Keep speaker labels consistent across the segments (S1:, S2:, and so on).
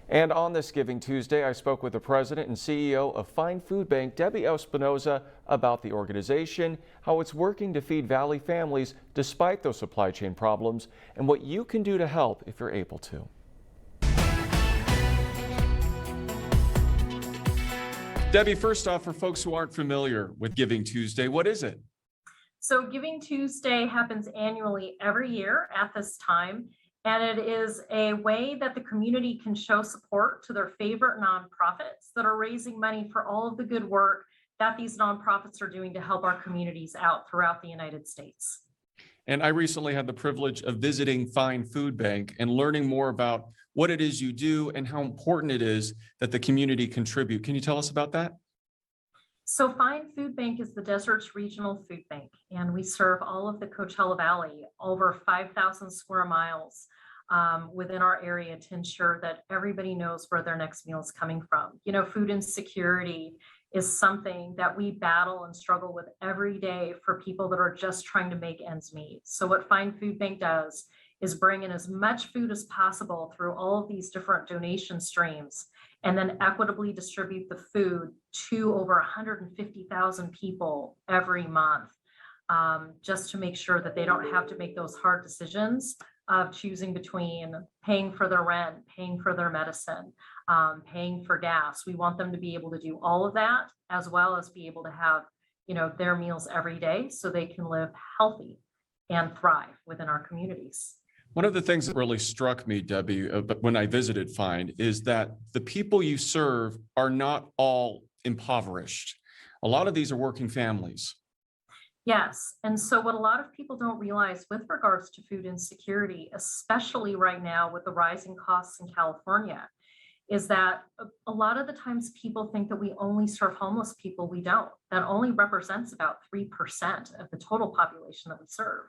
S1: And on this Giving Tuesday, I spoke with the president and CEO of Fine Food Bank, Debbie Espinoza, about the organization, how it's working to feed Valley families despite those supply chain problems, and what you can do to help if you're able to. Debbie, first off, for folks who aren't familiar with Giving Tuesday, what is it?
S2: So Giving Tuesday happens annually every year at this time, and it is a way that the community can show support to their favorite nonprofits that are raising money for all of the good work that these nonprofits are doing to help our communities out throughout the United States.
S1: And I recently had the privilege of visiting Fine Food Bank and learning more about what it is you do and how important it is that the community contribute. Can you tell us about that?
S2: So Fine Food Bank is the Deserts Regional Food Bank, and we serve all of the Coachella Valley, over 5,000 square miles within our area to ensure that everybody knows where their next meal is coming from. You know, food insecurity is something that we battle and struggle with every day for people that are just trying to make ends meet. So what Fine Food Bank does is bring in as much food as possible through all of these different donation streams, and then equitably distribute the food to over 150,000 people every month, just to make sure that they don't have to make those hard decisions of choosing between paying for their rent, paying for their medicine, paying for gas. We want them to be able to do all of that, as well as be able to have, you know, their meals every day so they can live healthy and thrive within our communities.
S1: One of the things that really struck me, Debbie, when I visited Fine, is that the people you serve are not all impoverished. A lot of these are working families.
S2: Yes. And so what a lot of people don't realize with regards to food insecurity, especially right now with the rising costs in California, is that a lot of the times people think that we only serve homeless people. We don't. That only represents about 3% of the total population that we serve.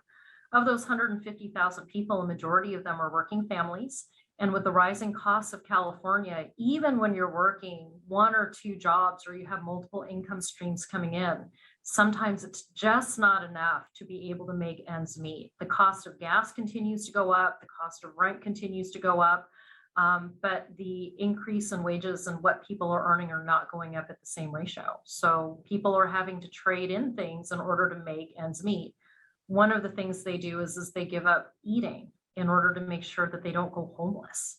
S2: Of those 150,000 people, a majority of them are working families. And with the rising costs of California, even when you're working one or two jobs or you have multiple income streams coming in, sometimes it's just not enough to be able to make ends meet. The cost of gas continues to go up, the cost of rent continues to go up, but the increase in wages and what people are earning are not going up at the same ratio. So people are having to trade in things in order to make ends meet. One of the things they do is they give up eating in order to make sure that they don't go homeless.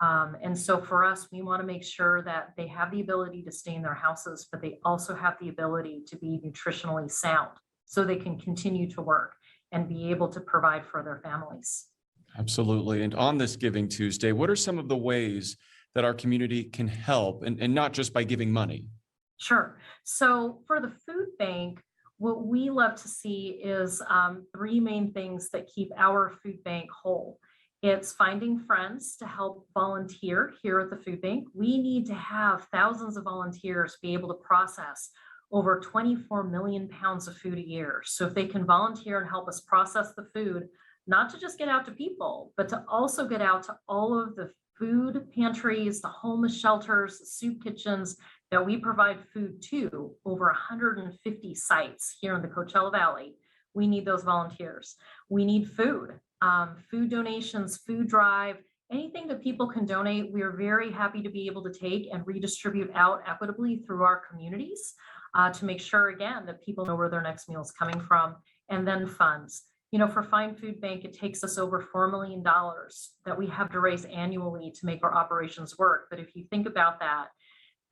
S2: And so for us, we want to make sure that they have the ability to stay in their houses, but they also have the ability to be nutritionally sound so they can continue to work and be able to provide for their families.
S1: Absolutely. And on this Giving Tuesday, what are some of the ways that our community can help, and not just by giving money?
S2: Sure. So for the food bank, what we love to see is three main things that keep our food bank whole. It's finding friends to help volunteer here at the food bank. We need to have thousands of volunteers be able to process over 24 million pounds of food a year. So if they can volunteer and help us process the food, not to just get out to people, but to also get out to all of the food pantries, the homeless shelters, the soup kitchens that we provide food to, over 150 sites here in the Coachella Valley. We need those volunteers. We need food, food donations, food drive, anything that people can donate. We are very happy to be able to take and redistribute out equitably through our communities to make sure, again, that people know where their next meal is coming from. And then funds. You know, for Fine Food Bank, it takes us over $4 million that we have to raise annually to make our operations work. But if you think about that,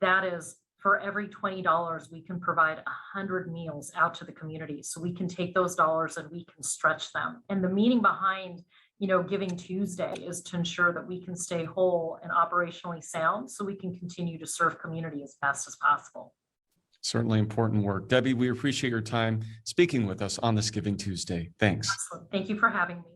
S2: that is for every $20, we can provide 100 meals out to the community. So we can take those dollars and we can stretch them. And the meaning behind, you know, Giving Tuesday is to ensure that we can stay whole and operationally sound so we can continue to serve community as best as possible.
S1: Certainly important work. Debbie, we appreciate your time speaking with us on this Giving Tuesday. Thanks.
S2: Excellent. Thank you for having me.